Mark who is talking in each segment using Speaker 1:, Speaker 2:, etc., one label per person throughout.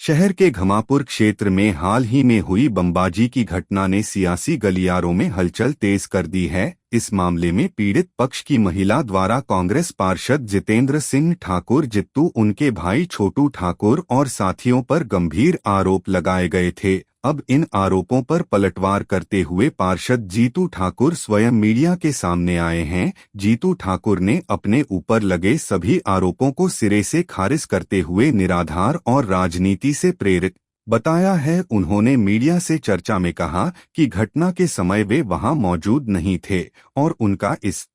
Speaker 1: शहर के घमापुर क्षेत्र में हाल ही में हुई बमबाजी की घटना ने सियासी गलियारों में हलचल तेज कर दी है। इस मामले में पीड़ित पक्ष की महिला द्वारा कांग्रेस पार्षद जितेंद्र सिंह ठाकुर जित्तू, उनके भाई छोटू ठाकुर और साथियों पर गंभीर आरोप लगाए गए थे। अब इन आरोपों पर पलटवार करते हुए पार्षद जीतू ठाकुर स्वयं मीडिया के सामने आए हैं। जीतू ठाकुर ने अपने ऊपर लगे सभी आरोपों को सिरे से खारिज करते हुए निराधार और राजनीति से प्रेरित बताया है। उन्होंने मीडिया से चर्चा में कहा कि घटना के समय वे वहां मौजूद नहीं थे और उनका इस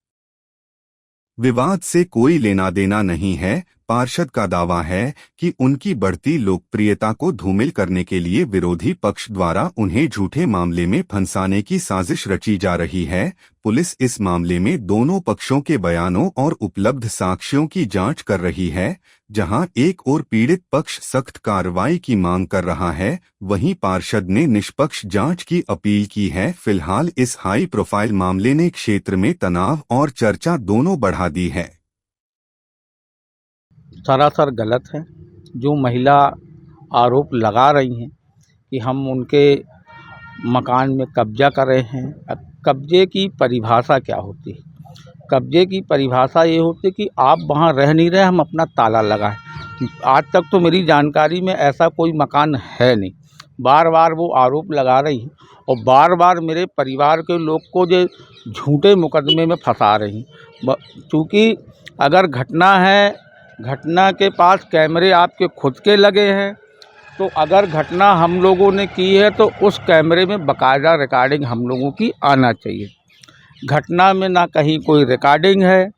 Speaker 1: विवाद से कोई लेना देना नहीं है। पार्षद का दावा है कि उनकी बढ़ती लोकप्रियता को धूमिल करने के लिए विरोधी पक्ष द्वारा उन्हें झूठे मामले में फंसाने की साजिश रची जा रही है। पुलिस इस मामले में दोनों पक्षों के बयानों और उपलब्ध साक्ष्यों की जांच कर रही है। जहां एक ओर पीड़ित पक्ष सख्त कार्रवाई की मांग कर रहा है, वहीं पार्षद ने निष्पक्ष जांच की अपील की है। फिलहाल इस हाई प्रोफाइल मामले ने क्षेत्र में तनाव और चर्चा दोनों बढ़ा दी है।
Speaker 2: सरासर गलत है। जो महिला आरोप लगा रही हैं कि हम उनके मकान में कब्जा कर रहे हैं। अब कब्जे की परिभाषा क्या होती है? कब्जे की परिभाषा ये होती है कि आप वहाँ रह नहीं रहे, हम अपना ताला लगाएं। आज तक तो मेरी जानकारी में ऐसा कोई मकान है नहीं। बार बार वो आरोप लगा रही हैं और बार बार मेरे परिवार के लोग को जो झूठे मुकदमे में फंसा रही हैं। चूँकि अगर घटना है, घटना के पास कैमरे आपके खुद के लगे हैं, तो अगर घटना हम लोगों ने की है तो उस कैमरे में बाकायदा रिकॉर्डिंग हम लोगों की आना चाहिए। घटना में ना कहीं कोई रिकॉर्डिंग है,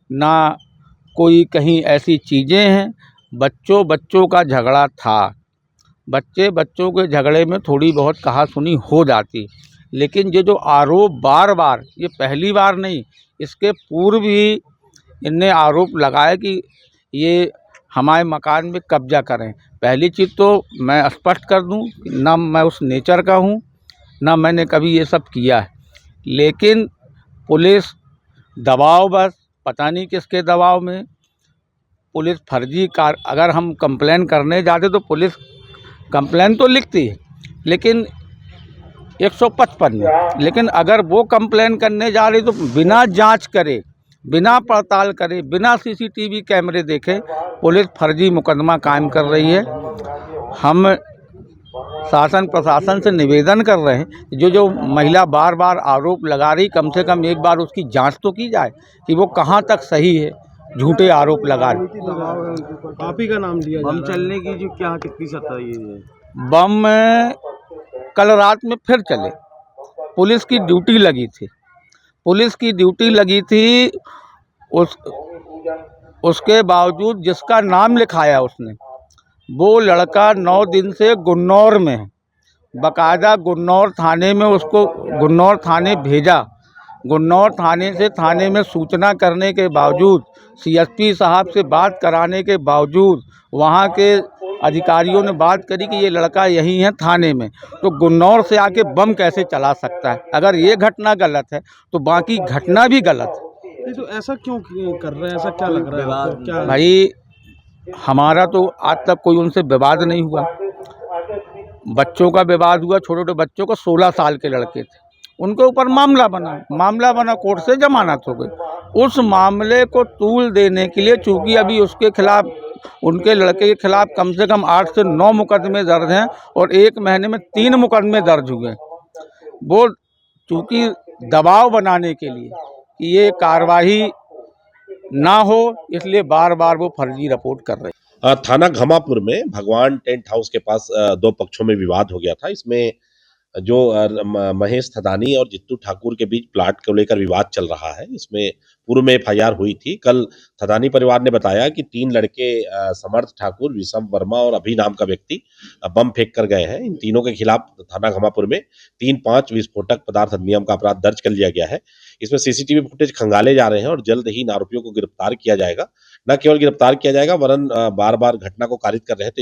Speaker 2: ना कोई कहीं ऐसी चीज़ें हैं। बच्चों का झगड़ा था। बच्चों के झगड़े में थोड़ी बहुत कहा सुनी हो जाती, लेकिन ये जो आरोप बार बार, ये पहली बार नहीं, इसके पूर्व भी इनने आरोप लगाया कि ये हमारे मकान में कब्जा करें। पहली चीज़ तो मैं स्पष्ट कर दूं कि ना मैं उस नेचर का हूं, ना मैंने कभी ये सब किया है। लेकिन पुलिस दबाव, बस पता नहीं किसके दबाव में पुलिस फर्जी अगर हम कंप्लेन करने जाते तो पुलिस कंप्लेन तो लिखती है, लेकिन 155 में, लेकिन अगर वो कंप्लेन करने जा रही तो बिना जांच करे, बिना पड़ताल करे, बिना सीसीटीवी कैमरे देखे पुलिस फर्जी मुकदमा कायम कर रही है। हम शासन प्रशासन से निवेदन कर रहे हैं, जो महिला बार बार आरोप लगा रही, कम से कम एक बार उसकी जांच तो की जाए कि वो कहां तक सही है। झूठे आरोप लगा रही।
Speaker 3: आप ही का नाम लिया बम चलने की जो क्या कितनी सत्ता है?
Speaker 2: बम कल रात में फिर चले। पुलिस की ड्यूटी लगी थी, उसके बावजूद जिसका नाम लिखाया उसने, वो लड़का 9 दिन से गुन्नौर में है। बाकायदा गुन्नौर थाने में उसको गुन्नौर थाने भेजा। गुन्नौर थाने से थाने में सूचना करने के बावजूद, सीएसपी साहब से बात कराने के बावजूद, वहाँ के अधिकारियों ने बात करी कि ये लड़का यही है थाने में, तो गुन्नौर से आके बम कैसे चला सकता है? अगर ये घटना गलत है तो बाकी घटना भी गलत है।
Speaker 3: तो ऐसा क्यों कर रहे हैं? ऐसा क्या लग रहा है आपको? क्या
Speaker 2: भाई, हमारा तो आज तक कोई उनसे विवाद नहीं हुआ। बच्चों का विवाद हुआ, छोटे छोटे बच्चों को, 16 साल के लड़के थे, उनके ऊपर मामला बना, कोर्ट से जमानत हो गई। उस मामले को तूल देने के लिए, चूंकि अभी उसके खिलाफ, उनके लड़के के खिलाफ कम से कम 8 से 9 मुकदमे दर्ज हैं और 1 महीने में 3 मुकदमे दर्ज हुए। वो चूंकि दबाव बनाने के लिए कि ये कार्रवाई ना हो, इसलिए बार बार वो फर्जी रिपोर्ट कर रहे हैं।
Speaker 4: थाना घमापुर में भगवान टेंट हाउस के पास 2 पक्षों में विवाद हो गया था। इसमें जो महेश थदानी और जित्तू ठाकुर के बीच प्लाट को लेकर विवाद चल रहा है। इसमें पूर्व में एफआईआर हुई थी। कल थदानी परिवार ने बताया कि 3 लड़के समर्थ ठाकुर, विषम वर्मा और अभी नाम का व्यक्ति बम फेंक कर गए हैं। इन तीनों के खिलाफ थाना घमापुर में 3-5 विस्फोटक पदार्थ अधिनियम का अपराध दर्ज कर लिया गया है। इसमें सीसीटीवी फुटेज खंगाले जा रहे हैं और जल्द ही इन आरोपियों को गिरफ्तार किया जाएगा। न केवल गिरफ्तार किया जाएगा वरन बार बार घटना को कारित कर रहे थे